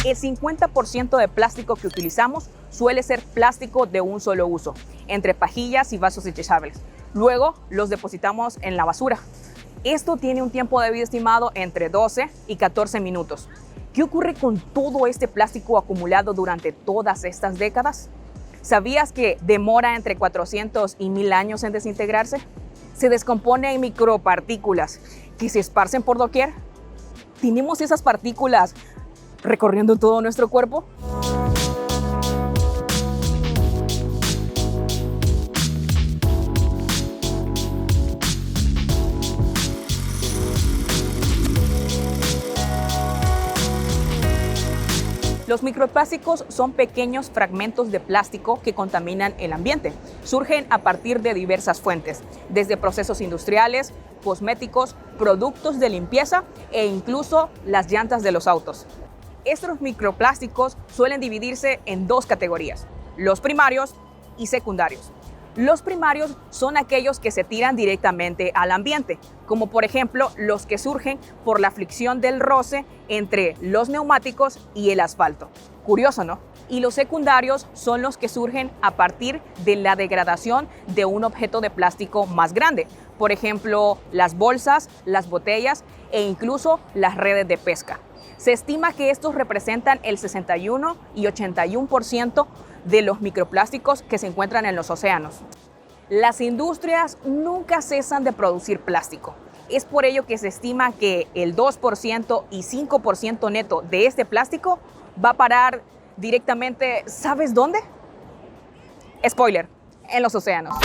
El 50% de plástico que utilizamos suele ser plástico de un solo uso, entre pajillas y vasos desechables. Luego los depositamos en la basura. Esto tiene un tiempo de vida estimado entre 12 y 14 minutos. ¿Qué ocurre con todo este plástico acumulado durante todas estas décadas? ¿Sabías que demora entre 400 y 1000 años en desintegrarse? Se descompone en micropartículas que se esparcen por doquier. ¿Tenemos esas partículas recorriendo todo nuestro cuerpo? Los microplásticos son pequeños fragmentos de plástico que contaminan el ambiente. Surgen a partir de diversas fuentes, desde procesos industriales, cosméticos, productos de limpieza e incluso las llantas de los autos. Estos microplásticos suelen dividirse en dos categorías, los primarios y secundarios. Los primarios son aquellos que se tiran directamente al ambiente, como por ejemplo los que surgen por la fricción del roce entre los neumáticos y el asfalto. Curioso, ¿no? Y los secundarios son los que surgen a partir de la degradación de un objeto de plástico más grande, por ejemplo, las bolsas, las botellas e incluso las redes de pesca. Se estima que estos representan el 61 y 81% de los microplásticos que se encuentran en los océanos. Las industrias nunca cesan de producir plástico. Es por ello que se estima que el 2% y 5% neto de este plástico va a parar directamente, ¿sabes dónde? Spoiler, en los océanos.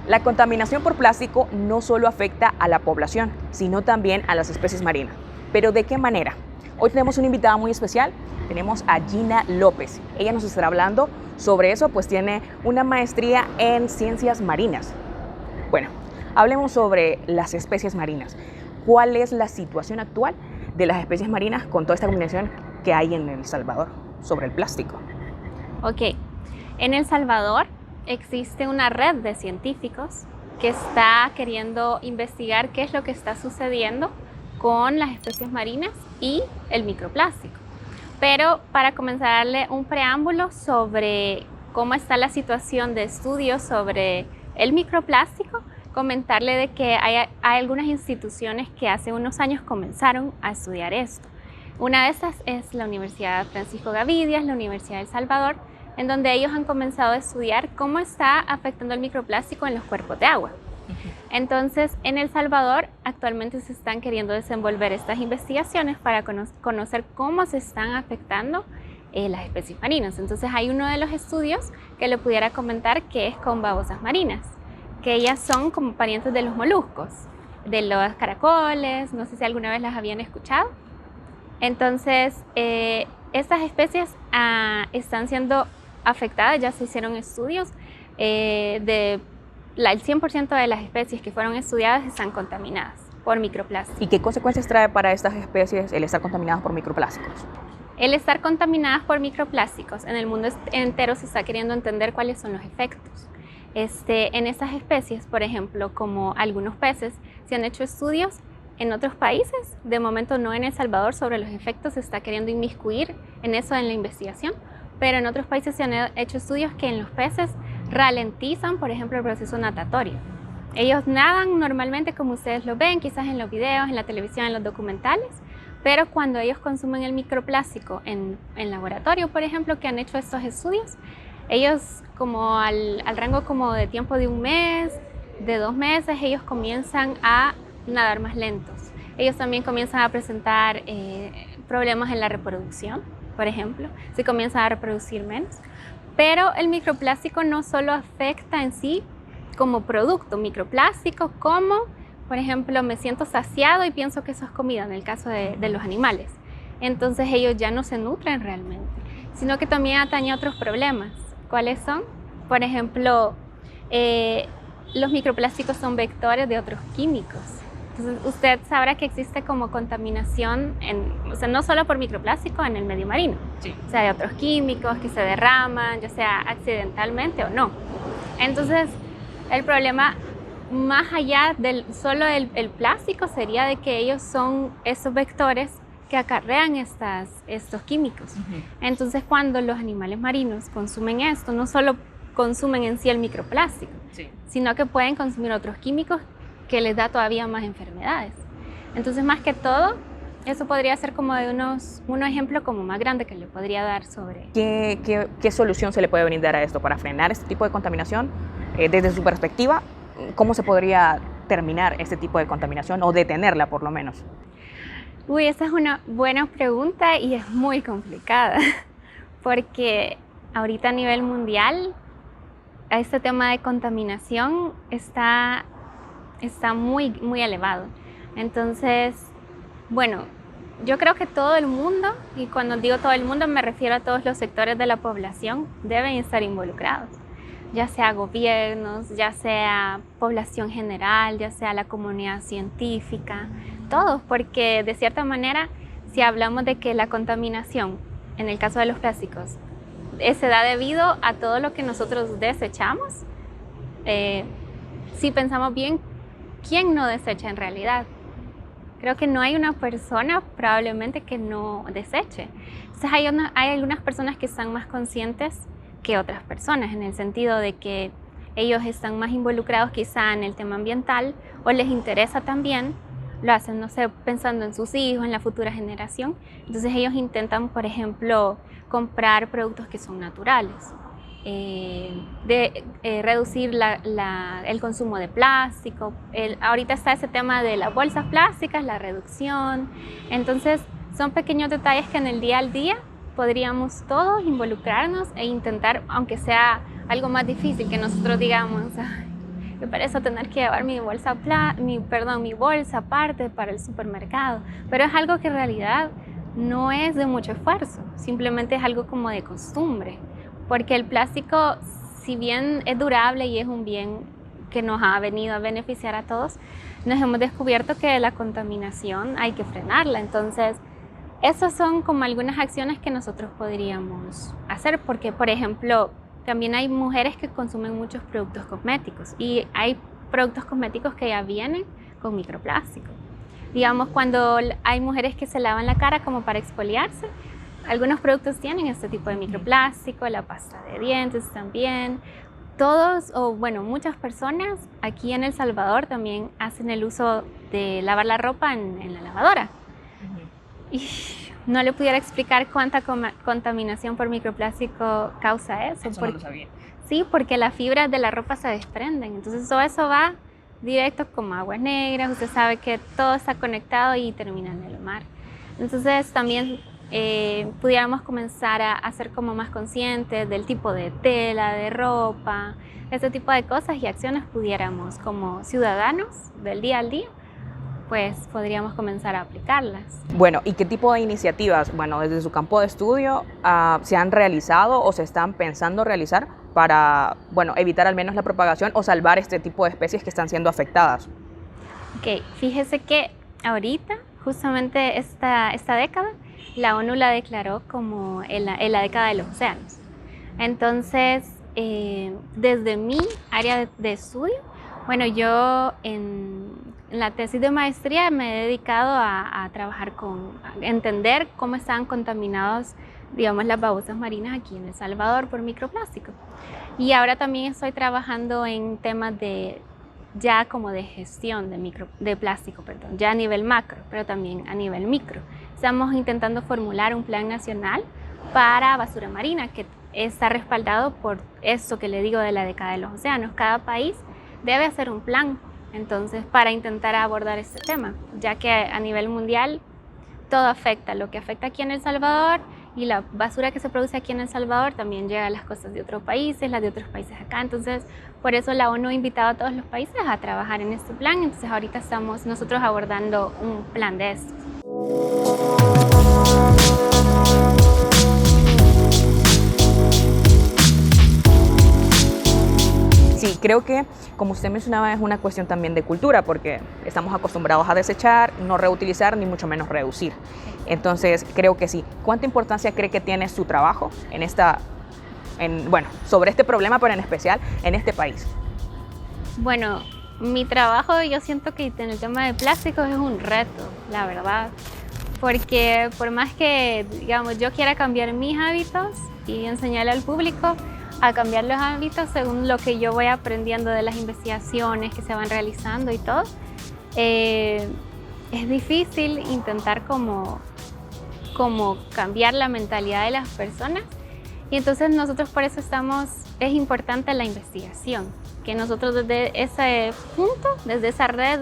La contaminación por plástico no solo afecta a la población, sino también a las especies marinas. ¿Pero de qué manera? Hoy tenemos una invitada muy especial, tenemos a Gina López. Ella nos estará hablando sobre eso, pues tiene una maestría en ciencias marinas. Bueno, hablemos sobre las especies marinas. ¿Cuál es la situación actual de las especies marinas con toda esta contaminación que hay en El Salvador sobre el plástico? Ok, en El Salvador existe una red de científicos que está queriendo investigar qué es lo que está sucediendo con las especies marinas y el microplástico. Pero para comenzar a darle un preámbulo sobre cómo está la situación de estudios sobre el microplástico, comentarle de que hay algunas instituciones que hace unos años comenzaron a estudiar esto. Una de estas es la Universidad Francisco Gavidias, la Universidad de El Salvador, en donde ellos han comenzado a estudiar cómo está afectando el microplástico en los cuerpos de agua. Entonces, en El Salvador actualmente se están queriendo desenvolver estas investigaciones para conocer cómo se están afectando las especies marinas. Entonces, hay uno de los estudios que le pudiera comentar que es con babosas marinas, que ellas son como parientes de los moluscos, de los caracoles, no sé si alguna vez las habían escuchado. Entonces, estas especies están siendo afectadas, ya se hicieron estudios el 100% de las especies que fueron estudiadas están contaminadas por microplásticos. ¿Y qué consecuencias trae para estas especies el estar contaminadas por microplásticos? El estar contaminadas por microplásticos en el mundo entero se está queriendo entender cuáles son los efectos. En estas especies, por ejemplo, como algunos peces, se han hecho estudios en otros países, de momento no en El Salvador, sobre los efectos, se está queriendo inmiscuir en eso en la investigación, pero en otros países se han hecho estudios que en los peces ralentizan, por ejemplo, el proceso natatorio. Ellos nadan normalmente como ustedes lo ven, quizás en los videos, en la televisión, en los documentales, pero cuando ellos consumen el microplástico en laboratorio, por ejemplo, que han hecho estos estudios, ellos como al rango como de tiempo de un mes, de 2 meses, ellos comienzan a nadar más lentos. Ellos también comienzan a presentar problemas en la reproducción, por ejemplo, se comienzan a reproducir menos. Pero el microplástico no solo afecta en sí como producto microplástico, como por ejemplo me siento saciado y pienso que eso es comida en el caso de los animales. Entonces ellos ya no se nutren realmente, sino que también atañe a otros problemas. ¿Cuáles son? Por ejemplo, los microplásticos son vectores de otros químicos. Entonces usted sabrá que existe como contaminación, o sea, no solo por microplástico en el medio marino, sí. O sea, de otros químicos que se derraman, ya sea accidentalmente o no. Entonces, el problema más allá del solo el plástico, sería de que ellos son esos vectores que acarrean estos químicos. Entonces, cuando los animales marinos consumen esto, no solo consumen en sí el microplástico, sino que pueden consumir otros químicos que les da todavía más enfermedades. Entonces, más que todo, eso podría ser como de un ejemplo como más grande que le podría dar sobre... ¿Qué solución se le puede brindar a esto para frenar este tipo de contaminación? Desde su perspectiva, ¿cómo se podría terminar este tipo de contaminación o detenerla por lo menos? Uy, esa es una buena pregunta y es muy complicada, porque ahorita a nivel mundial este tema de contaminación está muy, muy elevado. Entonces, bueno, yo creo que todo el mundo, y cuando digo todo el mundo me refiero a todos los sectores de la población, deben estar involucrados, ya sea gobiernos, ya sea población general, ya sea la comunidad científica, todos, porque de cierta manera, si hablamos de que la contaminación, en el caso de los plásticos, se da debido a todo lo que nosotros desechamos, si pensamos bien, ¿quién no desecha en realidad? Creo que no hay una persona probablemente que no deseche. Entonces hay algunas personas que están más conscientes que otras personas, en el sentido de que ellos están más involucrados quizá en el tema ambiental o les interesa también, lo hacen, no sé, pensando en sus hijos, en la futura generación. Entonces ellos intentan, por ejemplo, comprar productos que son naturales, reducir el consumo de plástico. Ahorita está ese tema de las bolsas plásticas, la reducción. Entonces son pequeños detalles que en el día al día podríamos todos involucrarnos e intentar, aunque sea algo más difícil, que nosotros digamos, me parece tener que llevar mi bolsa aparte para el supermercado, pero es algo que en realidad no es de mucho esfuerzo, simplemente es algo como de costumbre, porque el plástico, si bien es durable y es un bien que nos ha venido a beneficiar a todos, nos hemos descubierto que la contaminación hay que frenarla. Entonces, esas son como algunas acciones que nosotros podríamos hacer, porque, por ejemplo, también hay mujeres que consumen muchos productos cosméticos y hay productos cosméticos que ya vienen con microplástico. Digamos, cuando hay mujeres que se lavan la cara como para exfoliarse, algunos productos tienen este tipo de microplástico, la pasta de dientes también. Todos, o bueno, muchas personas aquí en El Salvador también hacen el uso de lavar la ropa en la lavadora. Y no le pudiera explicar cuánta contaminación por microplástico causa eso. Eso no lo sabía. Sí, porque las fibras de la ropa se desprenden. Entonces todo eso va directo como aguas negras. Usted sabe que todo está conectado y termina en el mar. Entonces también pudiéramos comenzar a ser como más conscientes del tipo de tela, de ropa, ese tipo de cosas y acciones pudiéramos como ciudadanos del día al día, pues podríamos comenzar a aplicarlas. Bueno, ¿y qué tipo de iniciativas, bueno, desde su campo de estudio se han realizado o se están pensando realizar para, bueno, evitar al menos la propagación o salvar este tipo de especies que están siendo afectadas? Ok, fíjese que ahorita, justamente esta década, la ONU la declaró como en la década de los océanos. Entonces, desde mi área de estudio, bueno, yo en la tesis de maestría me he dedicado a trabajar a entender cómo estaban contaminados, digamos, las babosas marinas aquí en El Salvador por microplástico. Y ahora también estoy trabajando en temas ya como de gestión de plástico, ya a nivel macro, pero también a nivel micro. Estamos intentando formular un plan nacional para basura marina que está respaldado por esto que le digo de la década de los océanos. Cada país debe hacer un plan, entonces, para intentar abordar este tema, ya que a nivel mundial todo afecta, lo que afecta aquí en El Salvador y la basura que se produce aquí en El Salvador también llega a las costas de otros países, las de otros países acá. Entonces, por eso la ONU ha invitado a todos los países a trabajar en este plan. Entonces, ahorita estamos nosotros abordando un plan de estos. Sí, creo que, como usted mencionaba, es una cuestión también de cultura, porque estamos acostumbrados a desechar, no reutilizar, ni mucho menos reducir. Entonces, creo que sí. ¿Cuánta importancia cree que tiene su trabajo sobre este problema, pero en especial en este país? Bueno, mi trabajo, yo siento que en el tema de plásticos es un reto, la verdad, porque por más que, digamos, yo quiera cambiar mis hábitos y enseñarle al público a cambiar los hábitos según lo que yo voy aprendiendo de las investigaciones que se van realizando y todo, es difícil intentar como cambiar la mentalidad de las personas, y entonces nosotros por eso es importante la investigación, que nosotros desde ese punto, desde esa red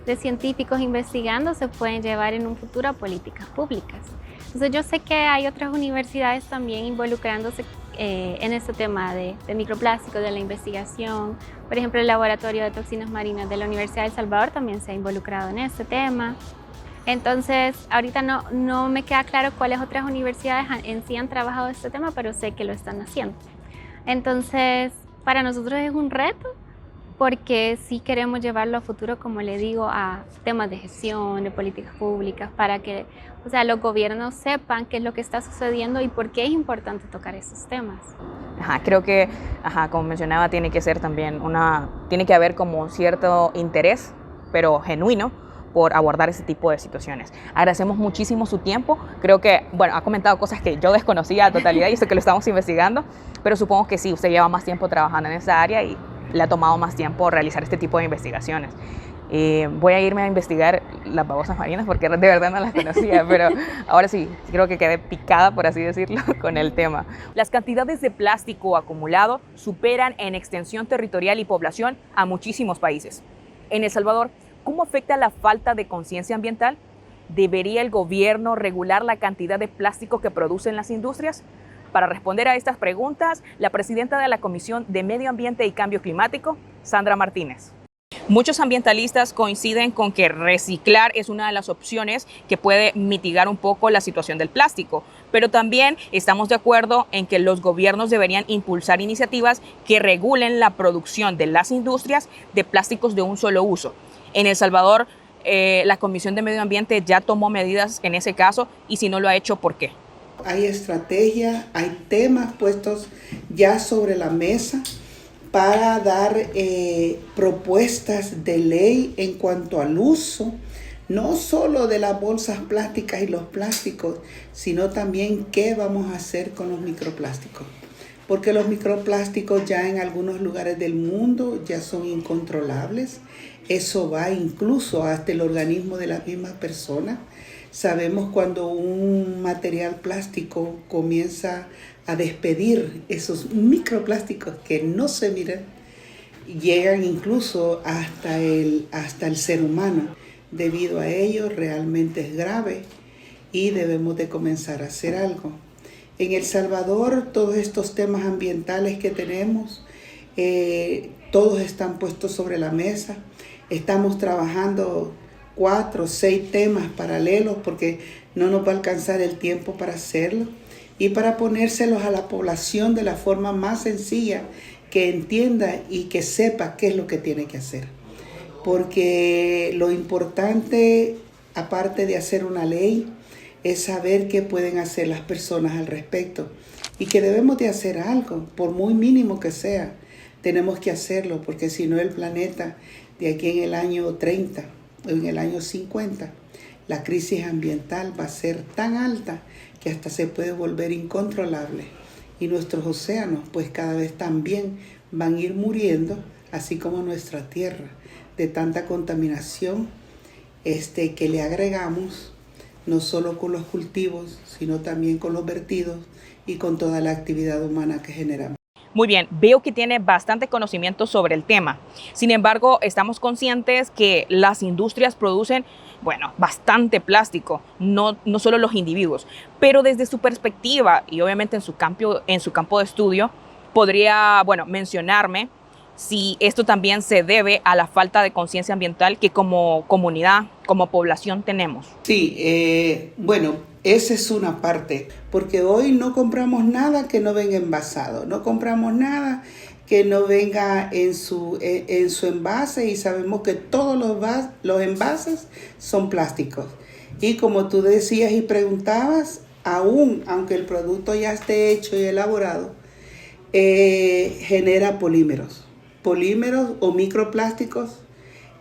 de científicos investigando, se pueden llevar en un futuro a políticas públicas. Entonces yo sé que hay otras universidades también involucrándose en este tema de microplásticos, de la investigación. Por ejemplo, el Laboratorio de Toxinas Marinas de la Universidad de El Salvador también se ha involucrado en este tema. Entonces, ahorita no me queda claro cuáles otras universidades en sí han trabajado este tema, pero sé que lo están haciendo. Entonces, para nosotros es un reto, porque sí queremos llevarlo a futuro, como le digo, a temas de gestión, de políticas públicas, para que, o sea, los gobiernos sepan qué es lo que está sucediendo y por qué es importante tocar esos temas. Creo que, como mencionaba, tiene que ser también tiene que haber como cierto interés, pero genuino, por abordar ese tipo de situaciones. Agradecemos muchísimo su tiempo. Creo que, ha comentado cosas que yo desconocía a totalidad y sé que lo estamos investigando, pero supongo que sí, usted lleva más tiempo trabajando en esa área y le ha tomado más tiempo realizar este tipo de investigaciones. Voy a irme a investigar las babosas marinas porque de verdad no las conocía, pero ahora sí, creo que quedé picada, por así decirlo, con el tema. Las cantidades de plástico acumulado superan en extensión territorial y población a muchísimos países. En El Salvador, ¿cómo afecta la falta de conciencia ambiental? ¿Debería el gobierno regular la cantidad de plástico que producen las industrias? Para responder a estas preguntas, la presidenta de la Comisión de Medio Ambiente y Cambio Climático, Sandra Martínez. Muchos ambientalistas coinciden con que reciclar es una de las opciones que puede mitigar un poco la situación del plástico, pero también estamos de acuerdo en que los gobiernos deberían impulsar iniciativas que regulen la producción de las industrias de plásticos de un solo uso. En El Salvador, la Comisión de Medio Ambiente ya tomó medidas en ese caso, y si no lo ha hecho, ¿por qué? Hay estrategias, hay temas puestos ya sobre la mesa para dar propuestas de ley en cuanto al uso, no solo de las bolsas plásticas y los plásticos, sino también qué vamos a hacer con los microplásticos. Porque los microplásticos ya en algunos lugares del mundo ya son incontrolables. Eso va incluso hasta el organismo de las mismas personas. Sabemos cuando un material plástico comienza a despedir esos microplásticos que no se miran, llegan incluso hasta el ser humano. Debido a ello, realmente es grave y debemos de comenzar a hacer algo. En El Salvador, todos estos temas ambientales que tenemos, todos están puestos sobre la mesa. Estamos trabajando 4 o 6 temas paralelos porque no nos va a alcanzar el tiempo para hacerlo y para ponérselos a la población de la forma más sencilla, que entienda y que sepa qué es lo que tiene que hacer. Porque lo importante, aparte de hacer una ley, es saber qué pueden hacer las personas al respecto y que debemos de hacer algo, por muy mínimo que sea. Tenemos que hacerlo porque si no el planeta de aquí en el año 30, en el año 50, la crisis ambiental va a ser tan alta que hasta se puede volver incontrolable. Y nuestros océanos pues cada vez también van a ir muriendo, así como nuestra tierra, de tanta contaminación que le agregamos, no solo con los cultivos, sino también con los vertidos y con toda la actividad humana que generamos. Muy bien, veo que tiene bastante conocimiento sobre el tema. Sin embargo, estamos conscientes que las industrias producen, bastante plástico, no solo los individuos. Pero desde su perspectiva y obviamente en su campo de estudio, podría, mencionarme si esto también se debe a la falta de conciencia ambiental que como comunidad, como población tenemos. Sí, esa es una parte, porque hoy no compramos nada que no venga envasado, no compramos nada que no venga en su envase y sabemos que todos los envases son plásticos. Y como tú decías y preguntabas, aunque el producto ya esté hecho y elaborado, genera polímeros. polímeros o microplásticos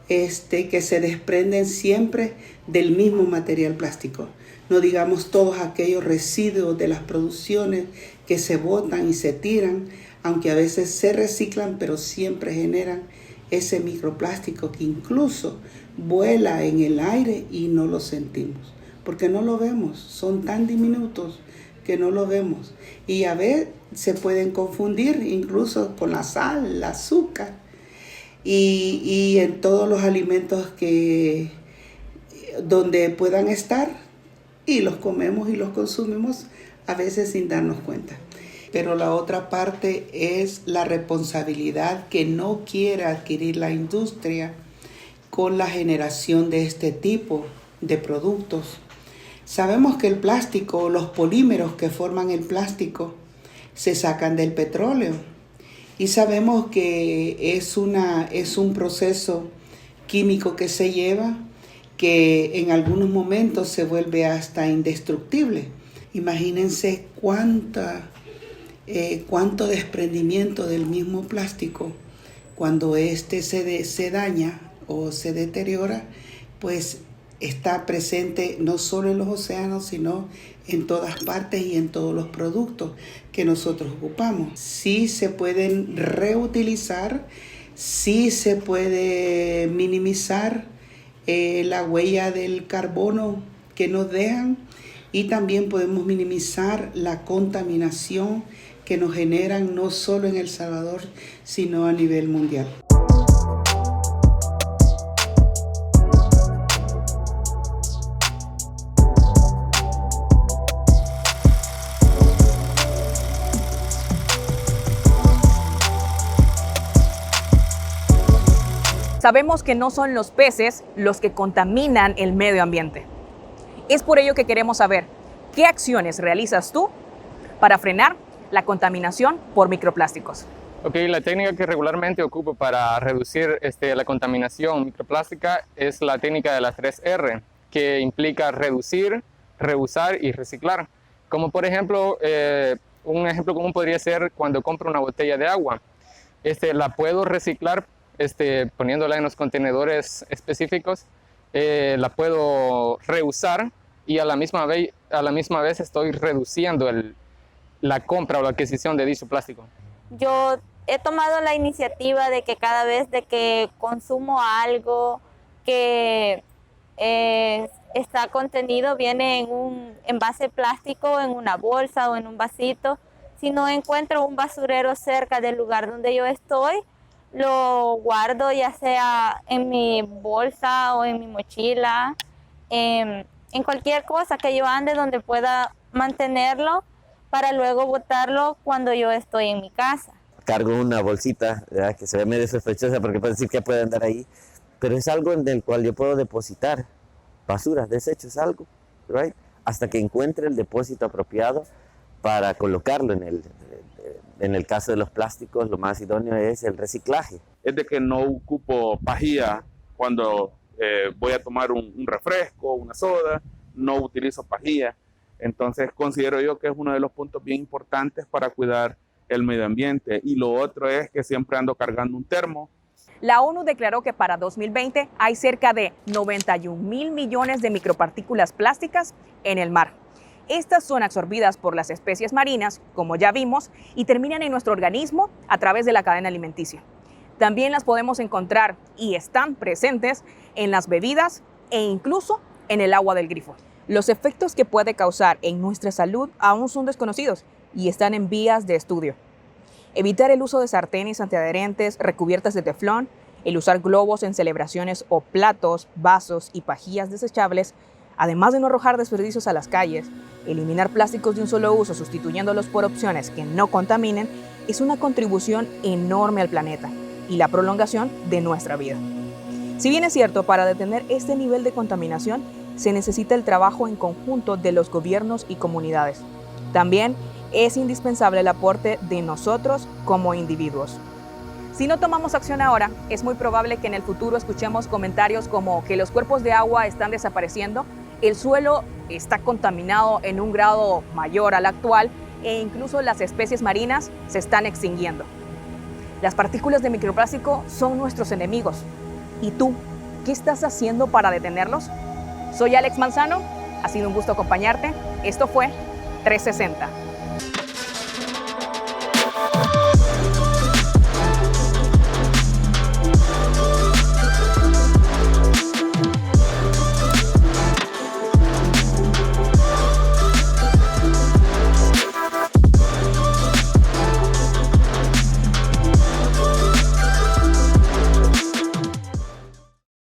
que se desprenden siempre del mismo material plástico. No digamos todos aquellos residuos de las producciones que se botan y se tiran, aunque a veces se reciclan, pero siempre generan ese microplástico que incluso vuela en el aire y no lo sentimos, porque no lo vemos, son tan diminutos que no lo vemos. Y a veces se pueden confundir incluso con la sal, el azúcar, y en todos los alimentos donde puedan estar, y los comemos y los consumimos a veces sin darnos cuenta. Pero la otra parte es la responsabilidad que no quiere adquirir la industria con la generación de este tipo de productos. Sabemos que el plástico, los polímeros que forman el plástico, se sacan del petróleo. Y sabemos que es un proceso químico que se lleva, que en algunos momentos se vuelve hasta indestructible. Imagínense cuánto desprendimiento del mismo plástico cuando se daña o se deteriora, pues está presente no solo en los océanos, sino en todas partes y en todos los productos que nosotros ocupamos. Sí se pueden reutilizar, sí se puede minimizar la huella del carbono que nos dejan, y también podemos minimizar la contaminación que nos generan no solo en El Salvador, sino a nivel mundial. Sabemos que no son los peces los que contaminan el medio ambiente. Es por ello que queremos saber, ¿qué acciones realizas tú para frenar la contaminación por microplásticos? Ok, la técnica que regularmente ocupo para reducir la contaminación microplástica es la técnica de las 3R, que implica reducir, reusar y reciclar. Como por ejemplo, un ejemplo común podría ser cuando compro una botella de agua. La puedo reciclar poniéndola en los contenedores específicos, la puedo reusar y a la misma vez estoy reduciendo la compra o la adquisición de dicho plástico. Yo he tomado la iniciativa de que cada vez de que consumo algo que está contenido, viene en un envase plástico, en una bolsa o en un vasito, si no encuentro un basurero cerca del lugar donde yo estoy, lo guardo ya sea en mi bolsa o en mi mochila, en cualquier cosa que yo ande donde pueda mantenerlo para luego botarlo cuando yo estoy en mi casa. Cargo una bolsita, ¿verdad?, que se ve medio sospechosa porque puede decir que puede andar ahí, pero es algo en el cual yo puedo depositar basuras, desechos, algo, right? Hasta que encuentre el depósito apropiado para colocarlo. En el caso de los plásticos, lo más idóneo es el reciclaje. Es de que no ocupo pajilla cuando voy a tomar un refresco, una soda, no utilizo pajilla. Entonces considero yo que es uno de los puntos bien importantes para cuidar el medio ambiente. Y lo otro es que siempre ando cargando un termo. La ONU declaró que para 2020 hay cerca de 91.000 millones de micropartículas plásticas en el mar. Estas son absorbidas por las especies marinas, como ya vimos, y terminan en nuestro organismo a través de la cadena alimenticia. También las podemos encontrar y están presentes en las bebidas e incluso en el agua del grifo. Los efectos que puede causar en nuestra salud aún son desconocidos y están en vías de estudio. Evitar el uso de sartenes antiadherentes recubiertas de teflón, el usar globos en celebraciones o platos, vasos y pajillas desechables, además de no arrojar desperdicios a las calles, eliminar plásticos de un solo uso sustituyéndolos por opciones que no contaminen, es una contribución enorme al planeta y la prolongación de nuestra vida. Si bien es cierto, para detener este nivel de contaminación se necesita el trabajo en conjunto de los gobiernos y comunidades. También es indispensable el aporte de nosotros como individuos. Si no tomamos acción ahora, es muy probable que en el futuro escuchemos comentarios como que los cuerpos de agua están desapareciendo, el suelo está contaminado en un grado mayor al actual e incluso las especies marinas se están extinguiendo. Las partículas de microplástico son nuestros enemigos. ¿Y tú, qué estás haciendo para detenerlos? Soy Alex Manzano, ha sido un gusto acompañarte. Esto fue 360.